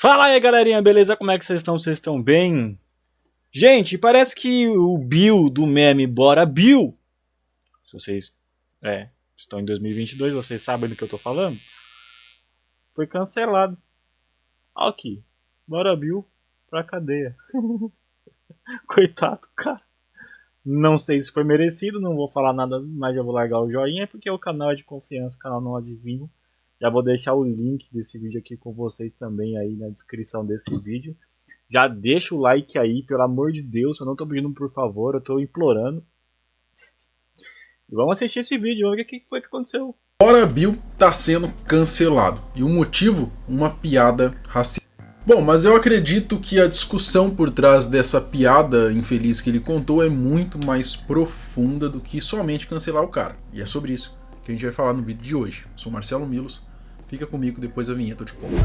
Fala aí, galerinha, beleza? Como é que vocês estão? Vocês estão bem? Gente, parece que o Bill do meme Bora Bill, se vocês estão em 2022, vocês sabem do que eu tô falando, foi cancelado. Aqui, Bora Bill pra cadeia. Coitado, cara. Não sei se foi merecido, não vou falar nada, mas já vou largar o joinha, porque o canal é de confiança, o canal não adivinha. Já vou deixar o link desse vídeo aqui com vocês também aí na descrição desse vídeo. Já deixa o like aí, pelo amor de Deus, eu não tô pedindo por favor, eu tô implorando. E vamos assistir esse vídeo, vamos ver o que foi que aconteceu. Bora Bill tá sendo cancelado. E o motivo? Uma piada racista. Bom, mas eu acredito que a discussão por trás dessa piada infeliz que ele contou é muito mais profunda do que somente cancelar o cara. E é sobre isso que a gente vai falar no vídeo de hoje. Eu sou Marcelo Milos, fica comigo, depois da vinheta eu te conto.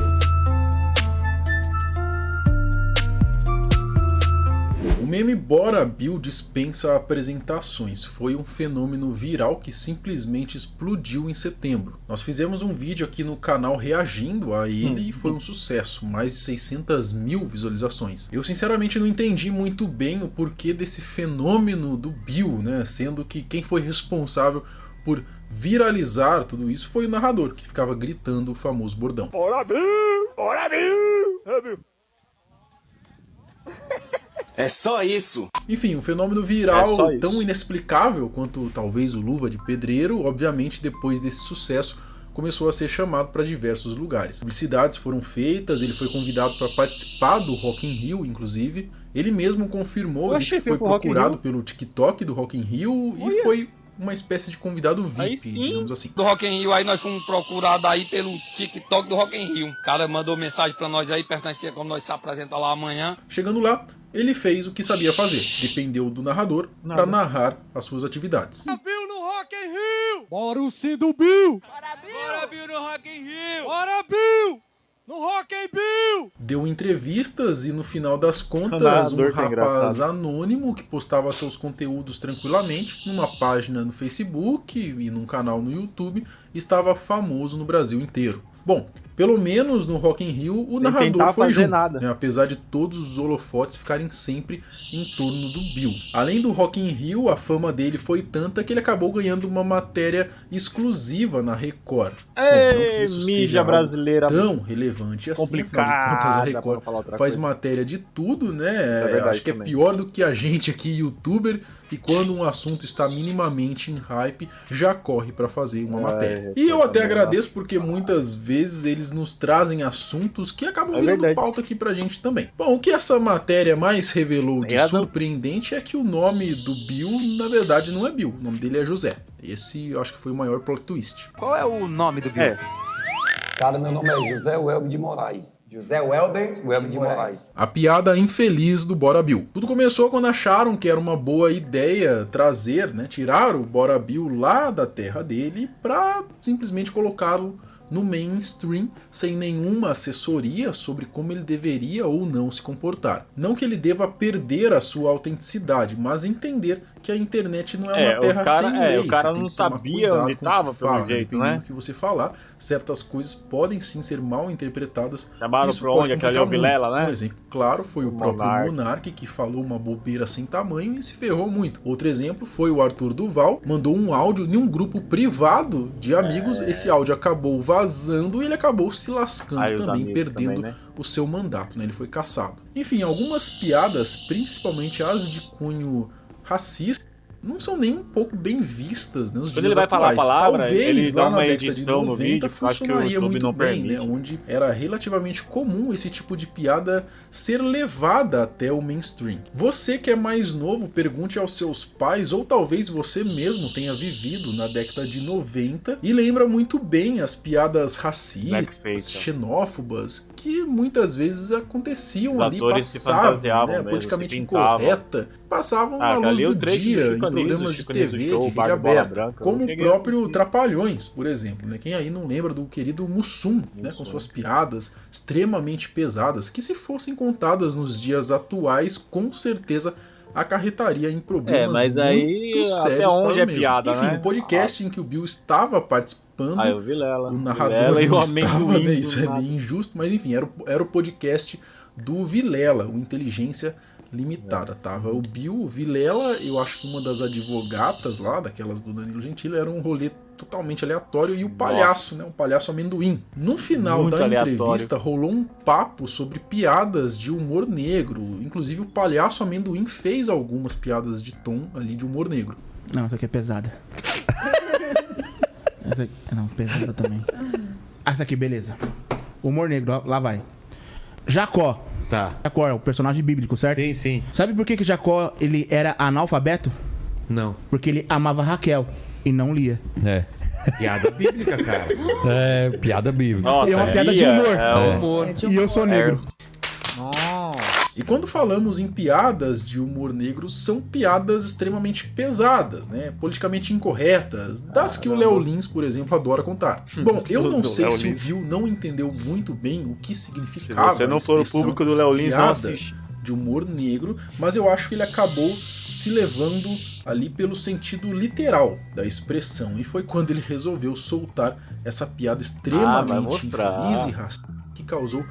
O meme Bora Bill dispensa apresentações, foi um fenômeno viral que simplesmente explodiu em setembro. Nós fizemos um vídeo aqui no canal reagindo a ele e foi um sucesso, mais de 600 mil visualizações. Eu sinceramente não entendi muito bem o porquê desse fenômeno do Bill, né? Sendo que quem foi responsável por viralizar tudo isso foi o narrador, que ficava gritando o famoso bordão. Bora Bill! Bora Bill! É, Bill. É só isso. Enfim, um fenômeno viral tão inexplicável quanto talvez o Luva de Pedreiro, obviamente depois desse sucesso começou a ser chamado para diversos lugares. Publicidades foram feitas, ele foi convidado para participar do Rock in Rio, inclusive. Ele mesmo confirmou, disse que foi procurado pelo TikTok do Rock in Rio e foi uma espécie de convidado VIP, digamos assim. Do Rock in Rio aí nós fomos procurados aí pelo TikTok do Rock in Rio. O cara mandou mensagem para nós aí, perguntando como nós se apresentar lá amanhã. Chegando lá, ele fez o que sabia fazer. Dependeu do narrador para narrar as suas atividades. Bora Bill no Rock in Rio! Bora o sim do Bill! Bora Bill! Bora Bill no Rock in Rio! Bora Bill! No Rock in Bill! Deu entrevistas e no final das contas um rapaz anônimo que postava seus conteúdos tranquilamente numa página no Facebook e num canal no YouTube estava famoso no Brasil inteiro. Bom, pelo menos no Rock in Rio o narrador foi junto, né, apesar de todos os holofotes ficarem sempre em torno do Bill. Além do Rock in Rio, a fama dele foi tanta que ele acabou ganhando uma matéria exclusiva na Record. Ei, mídia brasileira tão relevante assim, afinal de contas a Record faz matéria de tudo, né? Acho que é pior do que a gente aqui, youtuber, e quando um assunto está minimamente em hype, já corre para fazer uma matéria. E eu até agradeço porque muitas vezes eles nos trazem assuntos que acabam virando pauta aqui pra gente também. Bom, o que essa matéria mais revelou de surpreendente é que o nome do Bill, na verdade, não é Bill. O nome dele é José. Esse eu acho que foi o maior plot twist. Qual é o nome do Bill? Cara, meu nome é José Welber de Moraes. José Welber de Moraes. A piada infeliz do Bora Bill. Tudo começou quando acharam que era uma boa ideia trazer, né, tirar o Bora Bill lá da terra dele pra simplesmente colocá-lo no mainstream sem nenhuma assessoria sobre como ele deveria ou não se comportar. Não que ele deva perder a sua autenticidade, mas entender que a internet não é uma terra sem lei. O cara não sabia onde estava, pelo jeito, né? Do que você falar, certas coisas podem sim ser mal interpretadas. Chamaram pro onde? Aquele Vilela, né? Um exemplo claro foi o próprio Monark, que falou uma bobeira sem tamanho e se ferrou muito. Outro exemplo foi o Arthur Duval, mandou um áudio em um grupo privado de amigos, esse áudio acabou vazando e ele acabou se lascando também, perdendo o seu mandato, né? Ele foi cassado. Enfim, algumas piadas, principalmente as de cunho racista, não são nem um pouco bem vistas, né, nos dias ele vai atuais. falar a palavra, talvez ele dá lá na uma década edição de 90 no vídeo, funcionaria muito bem, né, onde era relativamente comum esse tipo de piada ser levada até o mainstream. Você que é mais novo, pergunte aos seus pais, ou talvez você mesmo tenha vivido na década de 90 e lembra muito bem as piadas racistas, xenófobas, que muitas vezes aconteciam ali, passavam, né, politicamente incorreta, passavam na luz do dia em programas de TV, de rede aberta, como o próprio Trapalhões, por exemplo, né? Quem aí não lembra do querido Mussum, né? Com suas piadas extremamente pesadas, que se fossem contadas nos dias atuais, com certeza acarretaria em problemas mas aí, muito sérios até onde para o é mesmo. piada, enfim, né? o podcast em que o Bill estava participando culpando o Vilela. o narrador. Vilela e o estava, amendoim né? Isso é nada. bem injusto, mas enfim, era o podcast do Vilela, o Inteligência Limitada. Tava o Bill, o Vilela, eu acho que uma das advogatas lá, daquelas do Danilo Gentili, era um rolê totalmente aleatório, e o palhaço, né? Um palhaço amendoim. No final Muito da aleatório. entrevista rolou um papo sobre piadas de humor negro. Inclusive o palhaço amendoim fez algumas piadas de tom ali de humor negro. Não, essa aqui é pesada. Essa aqui... Não, pesada também. Essa aqui, beleza. Humor negro, ó, lá vai. Jacó. Tá. Jacó é o personagem bíblico, certo? Sim, sim. Sabe por que Jacó ele era analfabeto? Não. Porque ele amava Raquel e não lia. É. Piada bíblica, cara. É, piada bíblica. Nossa, É uma piada de humor. humor. E eu sou negro. E quando falamos em piadas de humor negro, são piadas extremamente pesadas, né? Politicamente incorretas, das que o Léo Lins, por exemplo, adora contar. Bom, eu não sei se o Bill não entendeu muito bem o que significava. Se você não for o público do Léo Lins, não piada assiste. de humor negro, mas eu acho que ele acabou se levando ali pelo sentido literal da expressão. E foi quando ele resolveu soltar essa piada extremamente infeliz e racista que causou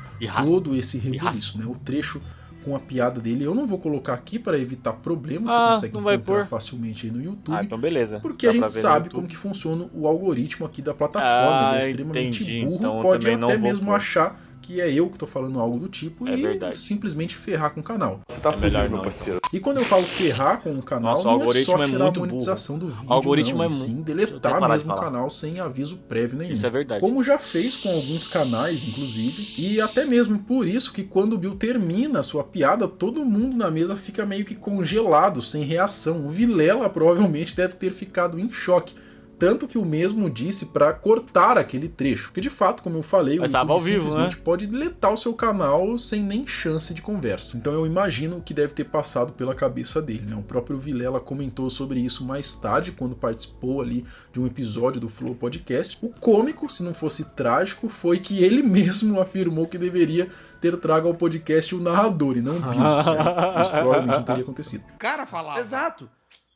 todo esse rebuliço, né? O trecho com a piada dele, eu não vou colocar aqui para evitar problemas, você consegue encontrar facilmente aí no YouTube. Então beleza. Porque a gente sabe como que funciona o algoritmo aqui da plataforma, ele é extremamente burro, então, pode até mesmo achar que é eu que tô falando algo do tipo simplesmente ferrar com o canal. Tá fugindo, meu parceiro. E quando eu falo ferrar com o canal, Nossa, não o algoritmo é só tirar é a muito monetização do vídeo, O algoritmo não, é sim muito... deletar mesmo o canal sem aviso prévio nenhum. Isso é verdade. Como já fez com alguns canais, inclusive, e até mesmo por isso que quando o Bill termina a sua piada, todo mundo na mesa fica meio que congelado, sem reação. O Vilela provavelmente deve ter ficado em choque. Tanto que o mesmo disse pra cortar aquele trecho. Que de fato, como eu falei, o YouTube simplesmente pode deletar o seu canal sem nem chance de conversa. Então eu imagino o que deve ter passado pela cabeça dele, né? O próprio Vilela comentou sobre isso mais tarde, quando participou ali de um episódio do Flow Podcast. O cômico, se não fosse trágico, foi que ele mesmo afirmou que deveria ter trago ao podcast o narrador e não o Bill. Né? Isso provavelmente não teria acontecido. O cara falava. Exato.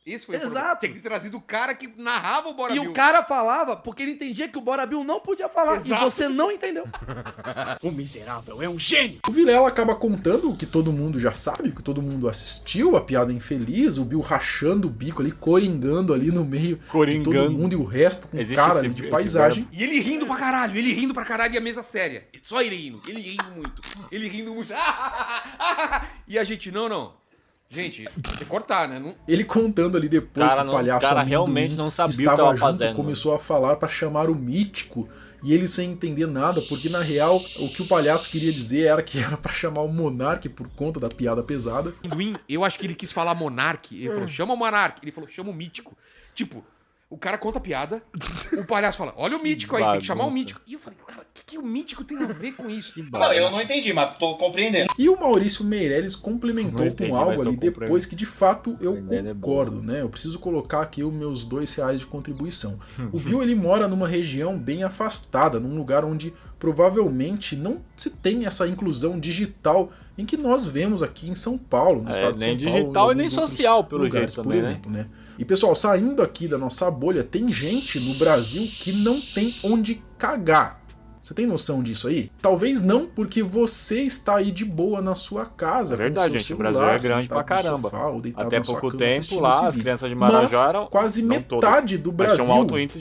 Isso foi Exato. Tinha que ter trazido o cara que narrava o Bora Bill. E o cara falava porque ele entendia que o Bora Bill não podia falar. Exato. E você não entendeu. O miserável é um gênio. O Vilela acaba contando o que todo mundo já sabe, o que todo mundo assistiu, a piada infeliz, o Bill rachando o bico ali, coringando ali no meio de todo mundo e o resto com cara ali de paisagem. E ele rindo pra caralho, e a mesa séria. Só ele rindo muito. Ele rindo muito. E a gente, não. Gente, tem que cortar, né? Não... Ele contando ali depois que o palhaço realmente não sabia estava o que tava junto, fazendo. Começou a falar pra chamar o Mítico, e ele sem entender nada, porque na real o que o palhaço queria dizer era que era pra chamar o Monark por conta da piada pesada. Eu acho que ele quis falar Monark, ele falou, chama o Monark, ele falou, chama o Mítico. Tipo, o cara conta a piada, o palhaço fala, olha o Mítico aí, tem que chamar o Mítico. E eu falei, cara, o que o Mítico tem a ver com isso? Não, eu não entendi, mas tô compreendendo. E o Maurício Meirelles complementou com algo ali depois que de fato eu concordo, né? Eu preciso colocar aqui os meus R$2 de contribuição. O Bill, ele mora numa região bem afastada, num lugar onde provavelmente não se tem essa inclusão digital em que nós vemos aqui em São Paulo, no estado de São Paulo. Nem digital e nem social, pelo lugares, jeito por também, exemplo, né? E pessoal, saindo aqui da nossa bolha, tem gente no Brasil que não tem onde cagar. Você tem noção disso aí? Talvez não porque você está aí de boa na sua casa. É verdade, gente. Celular, o Brasil é grande pra caramba. Sofá, até pouco tempo lá, as crianças de Marajó eram... quase metade do Brasil,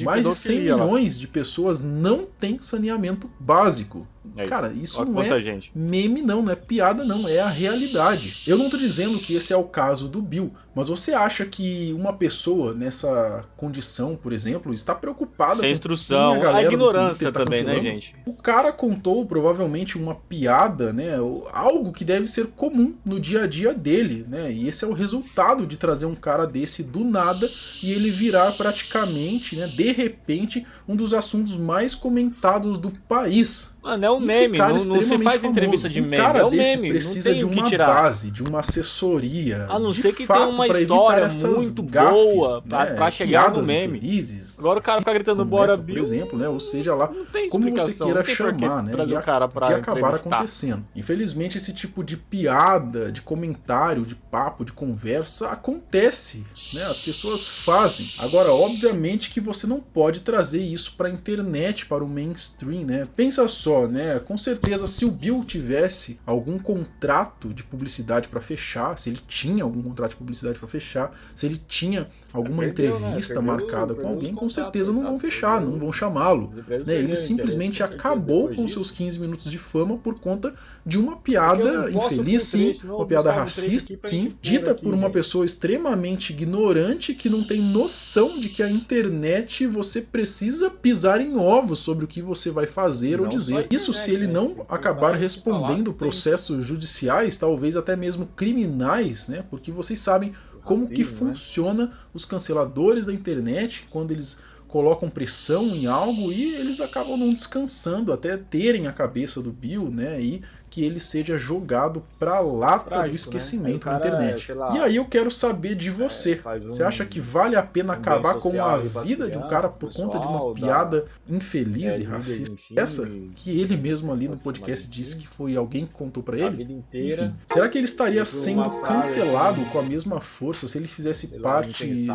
mais de 100 milhões de pessoas não tem saneamento básico. Cara, isso não é meme não é piada não, é a realidade. Eu não tô dizendo que esse é o caso do Bill, mas você acha que uma pessoa nessa condição, por exemplo, está preocupada sem instrução, a ignorância também, né, gente? O cara contou provavelmente uma piada, né, algo que deve ser comum no dia a dia dele, né, e esse é o resultado de trazer um cara desse do nada e ele virar praticamente, né, de repente, um dos assuntos mais comentados do país. Mano, é um meme, não se faz entrevista de meme, cara é um desse meme, precisa não tem de o que uma tirar. base, de uma assessoria. A não de ser que fato, tenha uma pra história evitar essas muito gafes, boa pra né, chegar no piadas meme. infelizes, Agora o cara fica gritando como Bora essa, Bill, por exemplo, né? Ou seja lá, tem como você explicação, queira não tem por que chamar, né? trazer E o cara pra de acabar entrevistar. acontecendo. Infelizmente, esse tipo de piada, de comentário, de papo, de conversa acontece, né? As pessoas fazem. Agora, obviamente que você não pode trazer isso pra internet, para o mainstream, né? Pensa só, né? Com certeza, se o Bill tivesse algum contrato de publicidade pra fechar, se ele tinha algum contrato de publicidade pra fechar, se ele tinha alguma entrevista marcada com alguém, com certeza não vão fechar, não vão chamá-lo. Né? Ele simplesmente acabou com seus 15 minutos de fama por conta de uma piada infeliz, sim, uma piada racista, sim, dita por uma pessoa extremamente ignorante que não tem noção de que a internet você precisa pisar em ovos sobre o que você vai fazer ou dizer. Isso se ele não acabar respondendo processos judiciais, talvez até mesmo criminais, né? Porque vocês sabem como que funciona os canceladores da internet quando eles colocam pressão em algo e eles acabam não descansando até terem a cabeça do Bill, né, e que ele seja jogado pra lata do esquecimento, né, na internet. Lá, e aí eu quero saber de você. Você acha que vale a pena acabar com a vida de um cara por conta de uma piada infeliz e racista? Essa que ele mesmo ali no podcast disse que foi alguém que contou pra ele? Enfim, será que ele estaria sendo cancelado com a mesma força se ele fizesse parte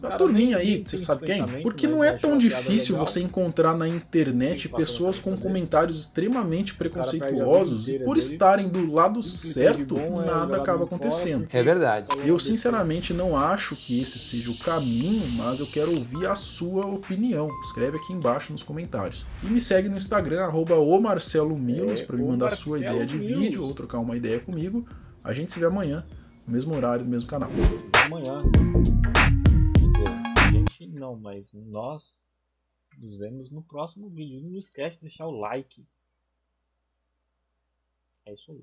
da turminha aí, você sabe quem? Porque não é tão difícil você encontrar na internet pessoas com comentários extremamente preconceituosos e por estarem do lado certo, nada acaba acontecendo. É verdade. Eu sinceramente não acho que esse seja o caminho, mas eu quero ouvir a sua opinião. Escreve aqui embaixo nos comentários. E me segue no Instagram, @omarcelomilos, para me mandar sua ideia de vídeo ou trocar uma ideia comigo. A gente se vê amanhã, no mesmo horário, no mesmo canal. Amanhã. Quer dizer, a gente não, mas nós nos vemos no próximo vídeo. Não esquece de deixar o like. É isso aí.